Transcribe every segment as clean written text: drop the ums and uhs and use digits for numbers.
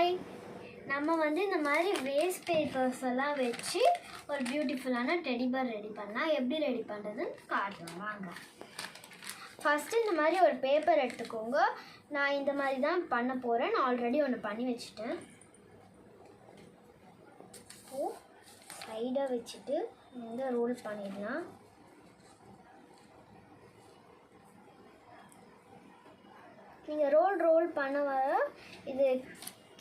Hi, நம்ம இந்த மாதிரி வேஸ்ட் பேப்பர்ஸ் எல்லாம் வச்சு ஒரு பியூட்டிஃபுல்லான டெடி பேர் ரெடி பண்ணலாம். எப்படி ரெடி பண்ணுறதுன்னு காட்டுறோம் வாங்க. ஃபஸ்ட்டு இந்த மாதிரி ஒரு பேப்பர் எடுத்துக்கோங்க. நான் இந்த மாதிரி தான் பண்ண போகிறேன். நான் ஆல்ரெடி ஒன்று பண்ணி வச்சுட்டேன். சைடாக வச்சுட்டு ரோல் பண்ணிடலாம். நீங்கள் ரோல் பண்ண வர இது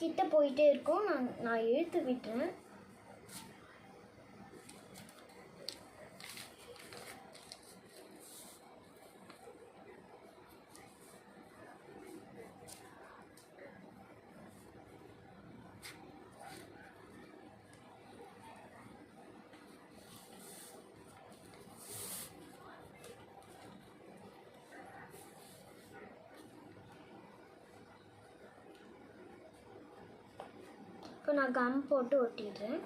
கிட்ட போயிட்டே இருக்கும். நான் இழுத்து விட்டுறேன். இப்போ நான் கம் போட்டு ஒட்டிடுறேன்.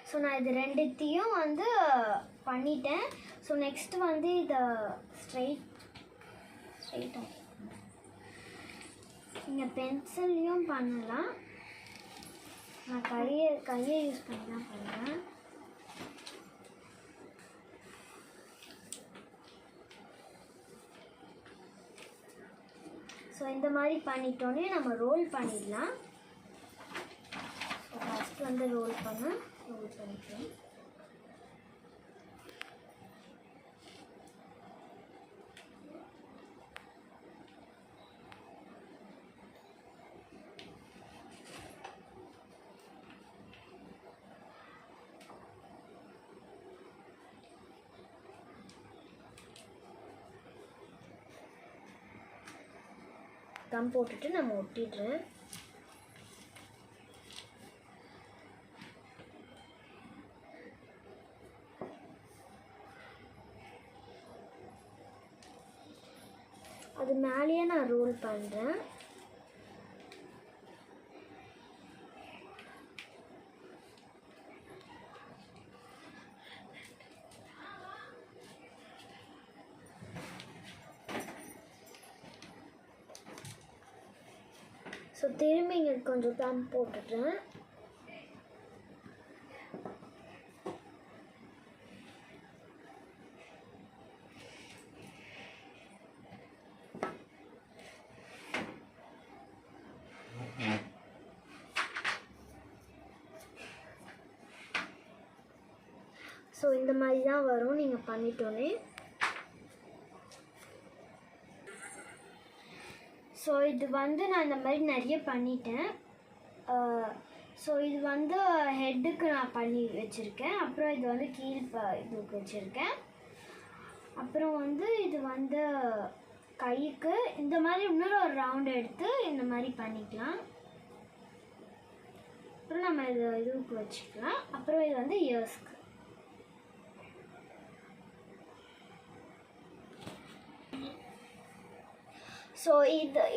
ஸோ நான் இது ரெண்டுத்தையும் பண்ணிட்டேன். ஸோ நெக்ஸ்ட்டு இதை ஸ்ட்ரைட்டாக நீங்கள் பென்சில்லையும் பண்ணலாம். நான் கையை யூஸ் பண்ணி தான் பண்ணுறேன். ஸோ இந்த மாதிரி பண்ணிட்டோன்னே நம்ம ரோல் பண்ணிடலாம். ஸோ ஃபஸ்ட்டு ரோல் பண்ணிக்கலாம். கம் போட்டுட்டு நம்ம ஒட்டிடுறேன். அது மேலேயே நான் ரோல் பண்ணுறேன். ஸோ திரும்பி இங்கே கொஞ்சம் கம் போட்டுட்டேன். ஸோ இந்த மாதிரி தான் வரும் நீங்கள் பண்ணிட்டோன்னே. ஸோ இது நான் இந்த மாதிரி நிறைய பண்ணிட்டேன். ஸோ இது ஹெட்டுக்கு நான் பண்ணி வச்சுருக்கேன். அப்புறம் இது கீழ் இதுக்கு வச்சுருக்கேன். அப்புறம் இது கைக்கு இந்த மாதிரி இன்னொரு ஒரு ரவுண்ட் எடுத்து இந்த மாதிரி பண்ணிக்கலாம். அப்புறம் நம்ம இதுக்கு வச்சுக்கலாம். அப்புறம் இது இயர்ஸ்க்கு. ஸோ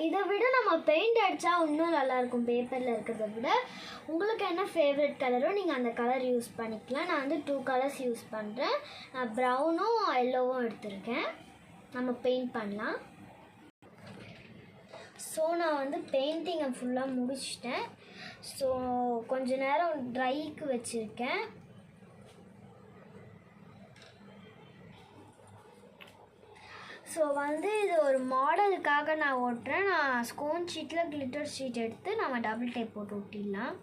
இதை விட நம்ம பெயிண்ட் அடித்தா இன்னும் நல்லாயிருக்கும் பேப்பரில் இருக்கிறத விட. உங்களுக்கு என்ன ஃபேவரட் கலரோ நீங்கள் அந்த கலர் யூஸ் பண்ணிக்கலாம். நான் 2 கலர்ஸ் யூஸ் பண்ணுறேன். நான் ப்ரௌனும் எல்லோவும் எடுத்திருக்கேன். நம்ம பெயிண்ட் பண்ணலாம். ஸோ நான் பெயிண்டிங்கை ஃபுல்லாக முடிச்சிட்டேன். ஸோ கொஞ்ச நேரம் ட்ரைக்கு வச்சுருக்கேன். ஸோ இது ஒரு மாடலுக்காக நான் ஒட்டுறேன். நான் ஸ்கோன் ஷீட்டில் கிளிட்டர் ஷீட் எடுத்து நம்ம டபுள் டேப் போட்டு ஒட்டிடலாம்.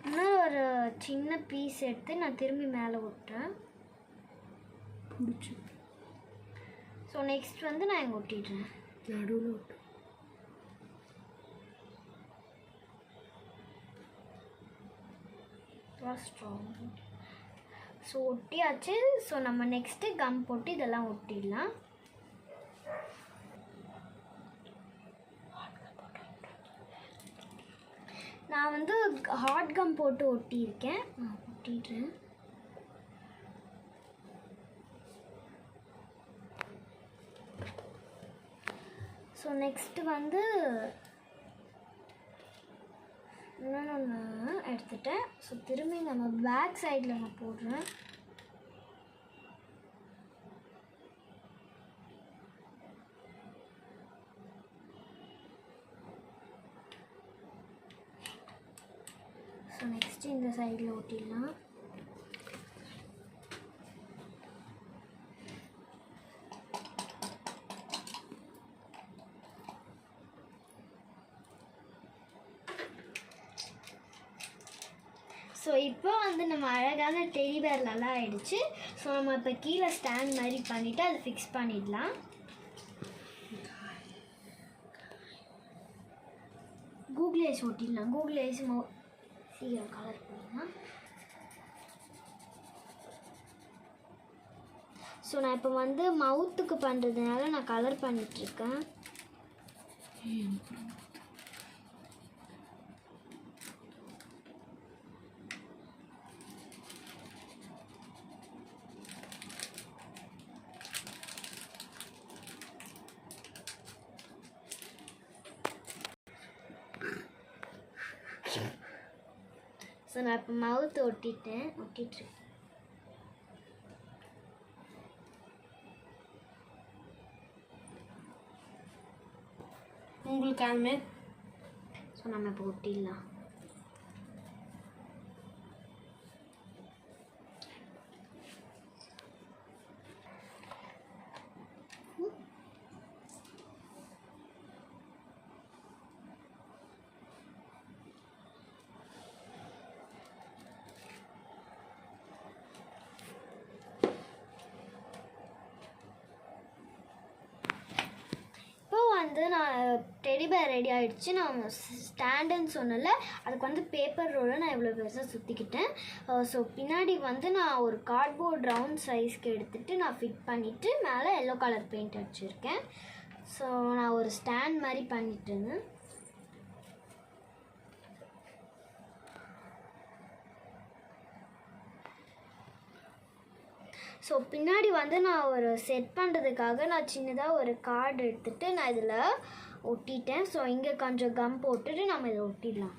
இன்னும் ஒரு சின்ன பீஸ் எடுத்து நான் திரும்பி மேலே ஒட்டுறேன். பிடிச்சி ஸோ நெக்ஸ்ட் நான் இங்கே ஒட்டிடுறேன். நடுவில் ஒட்டு. ஸ்ட்ராங். ஸோ ஒட்டியாச்சு. ஸோ நம்ம நெக்ஸ்ட்டு கம் போட்டு இதெல்லாம் ஒட்டிடலாம். நான் வந்து ஹாட் கம் போட்டு ஒட்டியிருக்கேன். நான் ஒட்டிடுறேன். ஸோ நெக்ஸ்ட்டு வந்து இன்னொன்று எடுத்துட்டேன். ஸோ திரும்பி நம்ம பேக் சைடில் நான் போடுறேன். ஸோ நெக்ஸ்ட்டு இந்த சைடில் ஒட்டிடலாம். ஸோ இப்போ வந்து நம்ம அழகான டெடி பேர் நல்லா ஆயிடுச்சு. ஸோ நம்ம இப்போ கீழே ஸ்டாண்ட் மாதிரி பண்ணிவிட்டு அதை ஃபிக்ஸ் பண்ணிடலாம். கூகுள் ஐஸ் ஒட்டிடலாம். கூகுள் ஐஸ் சீக்கிரம் கலர் பண்ணிடலாம். ஸோ நான் இப்போ வந்து மவுத்துக்கு பண்ணுறதுனால நான் கலர் பண்ணிகிட்ருக்கேன். ஸோ நான் இப்போ மவுத்து ஒட்டிட்டுருக்கேன். உங்களுக்காகவே ஸோ நம்ம இப்போ ஒட்டிடலாம். வந்து நான் டெடி பேர் ரெடி ஆகிடுச்சு. நான் ஸ்டாண்டுன்னு சொன்னல, அதுக்கு வந்து பேப்பர் ரோலை நான் இவ்வளோ பெருசாக சுற்றிக்கிட்டேன். ஸோ பின்னாடி வந்து நான் ஒரு கார்ட்போர்ட் ரவுண்ட் சைஸ்க்கு எடுத்துகிட்டு நான் ஃபிட் பண்ணிவிட்டு மேலே எல்லோ கலர் பெயிண்ட் அடிச்சிருக்கேன். ஸோ நான் ஒரு ஸ்டாண்ட் மாதிரி பண்ணிட்டேன்னு. ஸோ பின்னாடி வந்து நான் ஒரு செட் பண்ணுறதுக்காக நான் சின்னதாக ஒரு கார்டு எடுத்துகிட்டு நான் இதில் ஒட்டிட்டேன். ஸோ இங்கே கொஞ்சம் கம் போட்டுட்டு நம்ம இதை ஒட்டிடலாம்.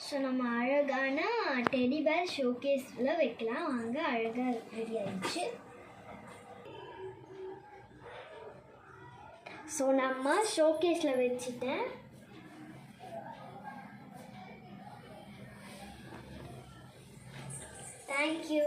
ஸோ நம்ம அழகான டெடி பேர் ஷோகேஸில் வைக்கலாம். வாங்க, அழகாக ரெடி ஆயிடுச்சு. ஸோ நம்ம ஷோகேஸில் வச்சுட்டேன். தேங்க்யூ.